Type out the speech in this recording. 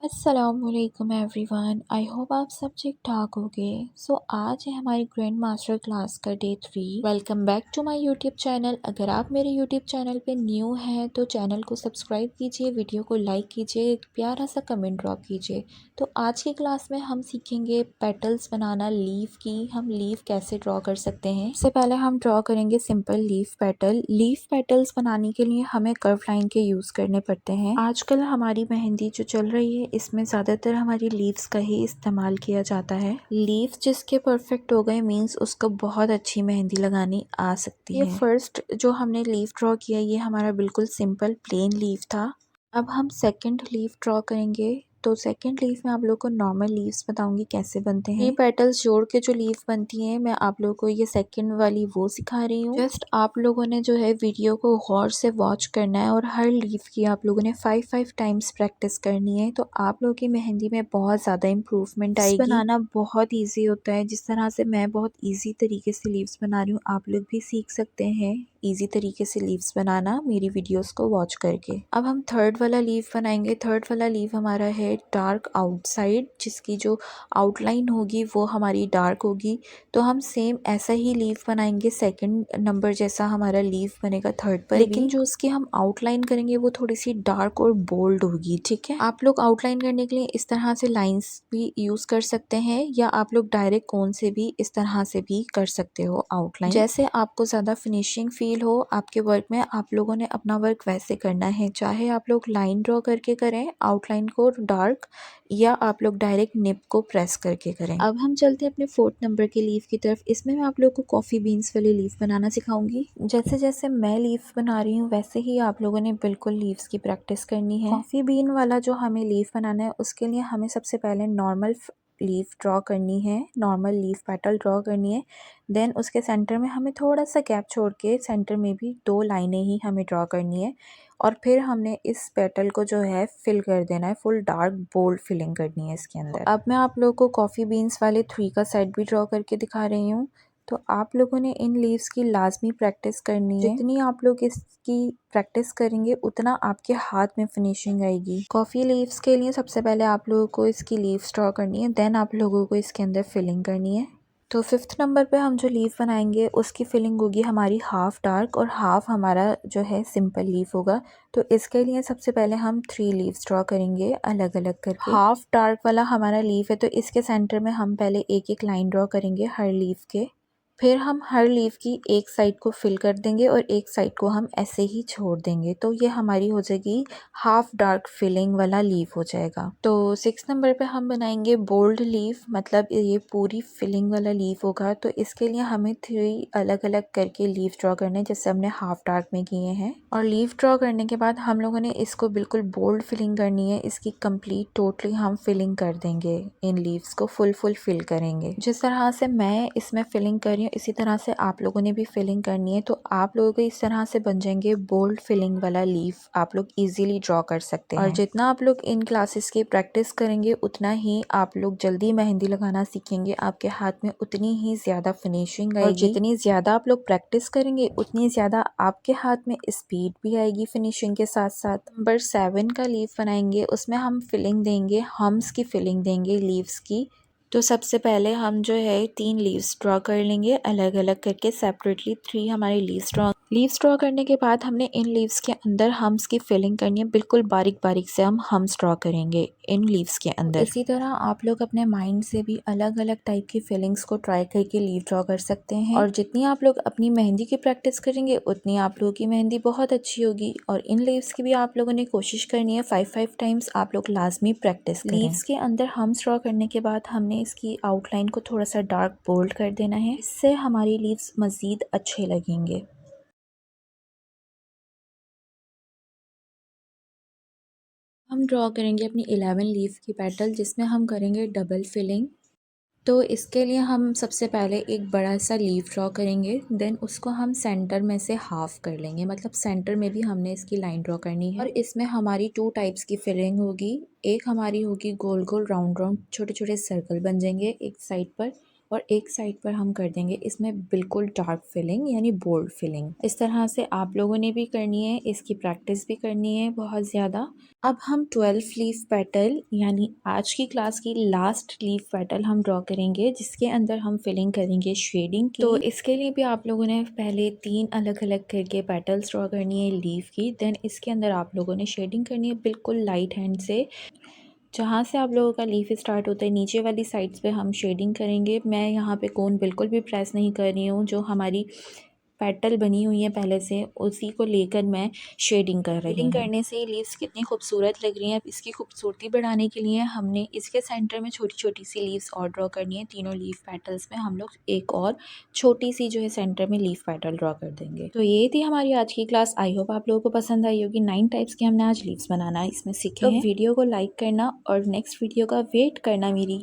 अस्सलामुअलैकुम everyone. I hope आप सब ठीक ठाक होंगे। आज है हमारी ग्रैंड मास्टर क्लास का day 3। Welcome back to my YouTube channel. अगर आप मेरे यूट्यूब चैनल पे न्यू हैं तो चैनल को सब्सक्राइब कीजिए, वीडियो को लाइक कीजिए, एक प्यारा सा कमेंट ड्रॉप कीजिए। तो आज की क्लास में हम सीखेंगे पेटल्स बनाना लीफ की। हम लीफ कैसे ड्रॉ कर सकते हैं। सबसे पहले हम ड्रॉ करेंगे simple leaf petal. Leaf petals बनाने के लिए हमें कर्व लाइन के यूज करने पड़ते हैं। आजकल हमारी मेहंदी जो चल रही है इसमें ज़्यादातर हमारी लीव्स का ही इस्तेमाल किया जाता है। लीव्स जिसके परफेक्ट हो गए मीन्स उसको बहुत अच्छी मेहंदी लगानी आ सकती है। ये फर्स्ट जो हमने लीफ ड्रॉ किया ये हमारा बिल्कुल सिंपल प्लेन लीफ था। अब हम सेकंड लीफ ड्रॉ करेंगे। तो सेकंड लीफ में आप लोगों को नॉर्मल लीव्स बताऊंगी कैसे बनते हैं। ये पेटल्स जोड़ के जो लीफ बनती हैं मैं आप लोगों को ये सेकंड वाली वो सिखा रही हूँ। जस्ट आप लोगों ने जो है वीडियो को गौर से वॉच करना है और हर लीफ की आप लोगों ने 5 टाइम्स प्रैक्टिस करनी है। तो आप लोगों की मेहंदी में बहुत ज़्यादा इम्प्रूवमेंट आएगी। बनाना बहुत ईजी होता है। जिस तरह से मैं बहुत ईजी तरीके से लीव्स बना रही हूँ आप लोग भी सीख सकते हैं इजी तरीके से लीव्स बनाना मेरी वीडियोस को वॉच करके। अब हम थर्ड वाला लीफ बनाएंगे। थर्ड वाला लीफ हमारा है डार्क आउटसाइड, जिसकी जो आउटलाइन होगी वो हमारी डार्क होगी। तो हम सेम ऐसा ही लीफ बनाएंगे सेकंड नंबर जैसा हमारा लीफ बनेगा थर्ड पर, लेकिन जो उसकी हम आउटलाइन करेंगे वो थोड़ी सी डार्क और बोल्ड होगी। ठीक है, आप लोग आउटलाइन करने के लिए इस तरह से लाइंस भी यूज कर सकते हैं या आप लोग डायरेक्ट कोन से भी इस तरह से भी कर सकते हो आउटलाइन। जैसे आपको ज्यादा फिनिशिंग फील हो आपके वर्क में, आप लोगों ने अपना वर्क वैसे करना है। चाहे आप लोग लाइन ड्रॉ करके करें आउटलाइन को डार्क, या आप लोग डायरेक्ट निप को प्रेस करके करें। अब हम चलते हैं अपने फोर्थ नंबर की लीफ की तरफ। इसमें मैं आप लोग को कॉफी बीन्स वाली लीफ बनाना सिखाऊंगी। जैसे जैसे मैं लीफ बना रही हूँ वैसे ही आप लोगों ने बिल्कुल लीव्स की प्रैक्टिस करनी है। कॉफी बीन वाला जो हमें लीफ बनाना है उसके लिए हमें सबसे पहले नॉर्मल लीफ ड्रॉ करनी है, नॉर्मल लीफ पेटल ड्रॉ करनी है। देन उसके सेंटर में हमें थोड़ा सा गैप छोड़ के सेंटर में भी 2 लाइनें ही हमें ड्रॉ करनी है। और फिर हमने इस पेटल को जो है फिल कर देना है, फुल डार्क बोल्ड फिलिंग करनी है इसके अंदर। अब मैं आप लोगों को कॉफ़ी बीन्स वाले 3 का सेट भी ड्रॉ करके दिखा रही हूँ। तो आप लोगों ने इन लीव्स की लाजमी प्रैक्टिस करनी है। जितनी आप लोग इसकी प्रैक्टिस करेंगे उतना आपके हाथ में फिनिशिंग आएगी। कॉफ़ी लीव्स के लिए सबसे पहले आप लोगों को इसकी लीव्स ड्रॉ करनी है, देन आप लोगों को इसके अंदर फिलिंग करनी है। तो फिफ्थ नंबर पे हम जो लीफ बनाएंगे उसकी फिलिंग होगी हमारी हाफ डार्क और हाफ हमारा जो है सिंपल लीफ होगा। तो इसके लिए सबसे पहले हम 3 लीव्स ड्रॉ करेंगे अलग अलग करके। हाफ डार्क वाला हमारा लीफ है तो इसके सेंटर में हम पहले एक एक लाइन ड्रॉ करेंगे हर लीफ के। फिर हम हर लीफ की एक साइड को फिल कर देंगे और एक साइड को हम ऐसे ही छोड़ देंगे। तो ये हमारी हो जाएगी हाफ डार्क फिलिंग वाला लीफ हो जाएगा। तो 6 नंबर पे हम बनाएंगे बोल्ड लीफ, मतलब ये पूरी फिलिंग वाला लीफ होगा। तो इसके लिए हमें 3 अलग अलग करके लीफ ड्रॉ करने हैं जैसे हमने हाफ डार्क में किए हैं। और लीफ ड्रॉ करने के बाद हम लोगों ने इसको बिल्कुल बोल्ड फिलिंग करनी है। इसकी कंप्लीट टोटली हम फिलिंग कर देंगे, इन लीव्स को फुल फिल करेंगे। जिस तरह से मैं इसमें फिलिंग कर रही हूँ इसी तरह से आप लोगों ने भी फिलिंग करनी है। तो आप लोगों को इस तरह से बन जाएंगे बोल्ड फिलिंग वाला लीफ, आप लोग इजीली ड्रॉ कर सकते हैं। और जितना आप लोग इन क्लासेस की प्रैक्टिस करेंगे उतना ही आप लोग जल्दी मेहंदी लगाना सीखेंगे। आपके हाथ में उतनी ही ज्यादा फिनिशिंग आएगी और जितनी ज्यादा आप लोग प्रैक्टिस करेंगे उतनी ज्यादा आपके हाथ में स्पीड भी आएगी फिनिशिंग के साथ साथ। नंबर 7 का लीफ बनाएंगे, उसमें हम फिलिंग देंगे, हम्स की फिलिंग देंगे लीव्स की। तो सबसे पहले हम जो है 3 लीव्स ड्रॉ कर लेंगे अलग अलग करके सेपरेटली। 3 हमारे लीव्स ड्रॉ करने के बाद हमने इन लीव्स के अंदर हम्स की फिलिंग करनी है। बिल्कुल बारीक बारीक से हम हम्स ड्रॉ करेंगे इन लीव्स के अंदर। इसी तरह आप लोग अपने माइंड से भी अलग अलग टाइप की फिलिंग्स को ट्राई करके लीव ड्रॉ कर सकते हैं। और जितनी आप लोग अपनी मेहंदी की प्रैक्टिस करेंगे उतनी आप लोगों की मेहंदी बहुत अच्छी होगी। और इन लीव्स की भी आप लोगों ने कोशिश करनी है 5 टाइम्स आप लोग लाजमी प्रैक्टिस करें। लीव्स के अंदर हम्स ड्रॉ करने के बाद हमने इसकी आउटलाइन को थोड़ा सा डार्क बोल्ड कर देना है, इससे हमारी लीव्स मजीद अच्छे लगेंगे। हम ड्रॉ करेंगे अपनी 11 लीफ की पेटल जिसमें हम करेंगे डबल फिलिंग। तो इसके लिए हम सबसे पहले एक बड़ा सा लीफ ड्रॉ करेंगे, देन उसको हम सेंटर में से हाफ कर लेंगे, मतलब सेंटर में भी हमने इसकी लाइन ड्रॉ करनी है। और इसमें हमारी 2 टाइप्स की फिलिंग होगी। एक हमारी होगी गोल गोल राउंड राउंड छोटे छोटे सर्कल बन जाएंगे एक साइड पर, और एक साइड पर हम कर देंगे इसमें बिल्कुल डार्क फिलिंग यानी बोल्ड फिलिंग। इस तरह से आप लोगों ने भी करनी है, इसकी प्रैक्टिस भी करनी है बहुत ज़्यादा। अब हम 12 लीफ पेटल यानी आज की क्लास की लास्ट लीफ पेटल हम ड्रॉ करेंगे, जिसके अंदर हम फिलिंग करेंगे शेडिंग की। तो इसके लिए भी आप लोगों ने पहले 3 अलग अलग करके पेटल्स ड्रॉ करनी है लीफ की। देन इसके अंदर आप लोगों ने शेडिंग करनी है बिल्कुल लाइट हैंड से। जहाँ से आप लोगों का लीफ स्टार्ट होता है नीचे वाली साइड्स पे हम शेडिंग करेंगे। मैं यहाँ पे कोन बिल्कुल भी प्रेस नहीं कर रही हूँ, जो हमारी पेटल बनी हुई है पहले से उसी को लेकर मैं शेडिंग कर रही हूँ। शेडिंग करने से लीव्स कितनी खूबसूरत लग रही हैं। अब इसकी खूबसूरती बढ़ाने के लिए हमने इसके सेंटर में छोटी छोटी सी लीव्स और ड्रॉ करनी है। तीनों लीफ पेटल्स में हम लोग एक और छोटी सी जो है सेंटर में लीफ पेटल ड्रॉ कर देंगे। तो ये थी हमारी आज की क्लास। आई होप आप लोगों को पसंद आई होगी। 9 टाइप्स के हमने आज लीव्स बनाना इसमें सीखे हैं। तो वीडियो को लाइक करना और नेक्स्ट वीडियो का वेट करना मेरी।